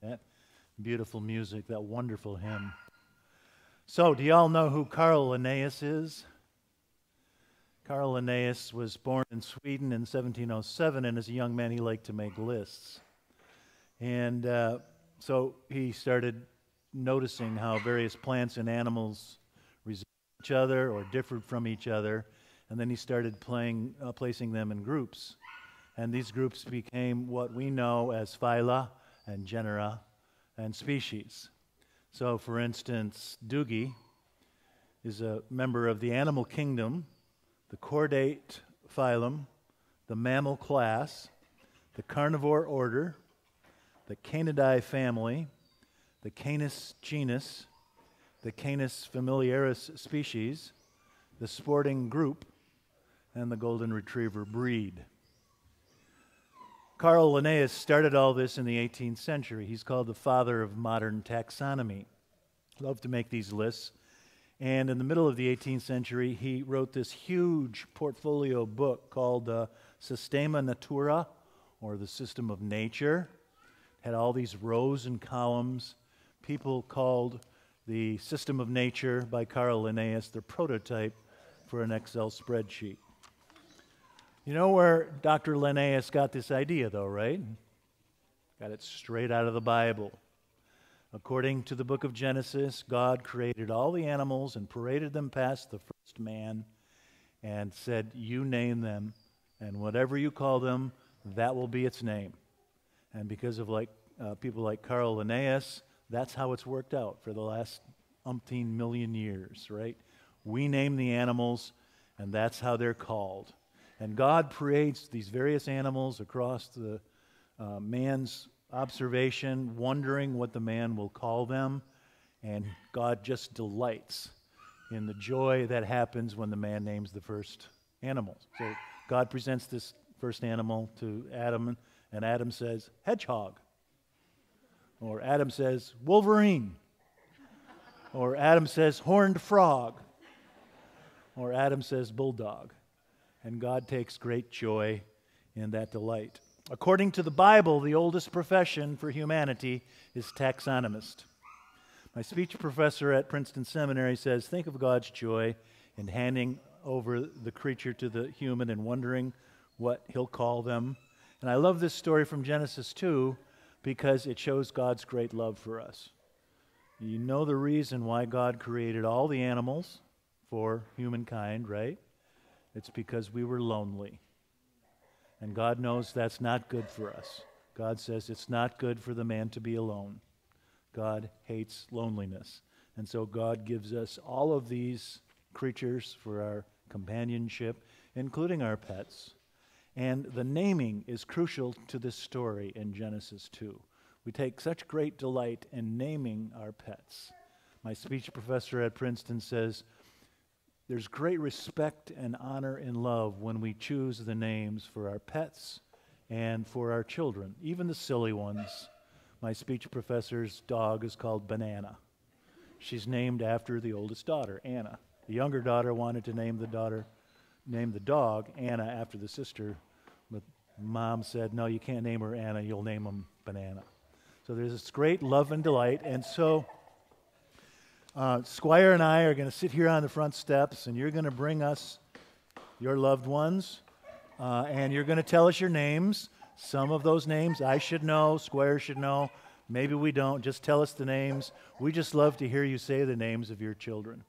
That beautiful music, that wonderful hymn. So, do y'all know who Carl Linnaeus is? Carl Linnaeus was born in Sweden in 1707, and as a young man he liked to make lists. And so he started noticing how various plants and animals resembled each other or differed from each other, and then he started placing them in groups. And these groups became what we know as phyla and genera and species. So, for instance, Doogie is a member of the animal kingdom, the chordate phylum, the mammal class, the carnivore order, the Canidae family, the Canis genus, the Canis familiaris species, the sporting group, and the golden retriever breed. Carl Linnaeus started all this in the 18th century. He's called the father of modern taxonomy. Loved to make these lists. And in the middle of the 18th century, he wrote this huge portfolio book called Systema Naturae, or the System of Nature. It had all these rows and columns. People called the System of Nature by Carl Linnaeus the prototype for an Excel spreadsheet. You know where Dr. Linnaeus got this idea, though, right? Got it straight out of the Bible. According to the book of Genesis, God created all the animals and paraded them past the first man and said, "You name them, and whatever you call them, that will be its name." And because of people like Carl Linnaeus, that's how it's worked out for the last umpteen million years, right? We name the animals, and that's how they're called. And God parades these various animals across the man's observation, wondering what the man will call them, and God just delights in the joy that happens when the man names the first animal. So God presents this first animal to Adam, and Adam says, "Hedgehog." Or Adam says, "Wolverine." Or Adam says, "Horned frog." Or Adam says, "Bulldog." And God takes great joy in that delight. According to the Bible, the oldest profession for humanity is taxonomist. My speech professor at Princeton Seminary says, think of God's joy in handing over the creature to the human and wondering what he'll call them. And I love this story from Genesis 2 because it shows God's great love for us. You know the reason why God created all the animals for humankind, right? It's because we were lonely. And God knows that's not good for us. God says it's not good for the man to be alone. God hates loneliness. And so God gives us all of these creatures for our companionship, including our pets. And the naming is crucial to this story in Genesis 2. We take such great delight in naming our pets. My speech professor at Princeton says, there's great respect and honor and love when we choose the names for our pets and for our children, even the silly ones. My speech professor's dog is called Banana. She's named after the oldest daughter, Anna. The younger daughter wanted to name the dog Anna after the sister, but Mom said, no, you can't name her Anna, you'll name him Banana. So there's this great love and delight, and so Squire and I are going to sit here on the front steps, and you're going to bring us your loved ones, and you're going to tell us your names. Some of those names I should know, Squire should know. Maybe we don't. Just tell us the names. We just love to hear you say the names of your children.